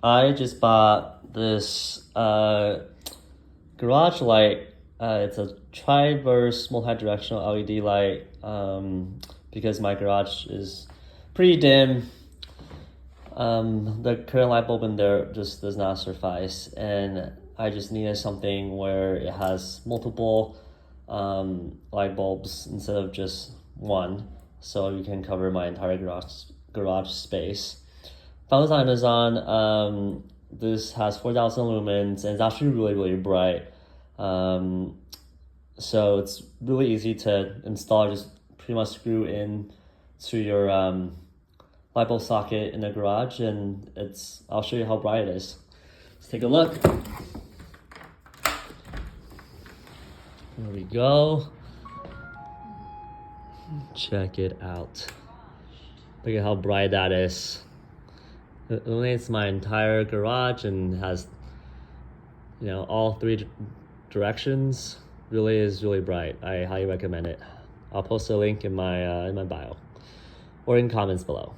I just bought this garage light. It's a Triburst multi-directional LED light because my garage is pretty dim. The current light bulb in there just does not suffice, and I just needed something where it has multiple light bulbs instead of just one, so you can cover my entire garage space. Found this on Amazon. This has 4,000 lumens and it's actually really bright. So it's really easy to install. Just pretty much screw in to your light bulb socket in the garage, and I'll show you how bright it is. Let's take a look. There we go. Check it out. Look at how bright that is. It illuminates my entire garage and has, all three directions. Really is really bright. I highly recommend it. I'll post a link in my bio or in comments below.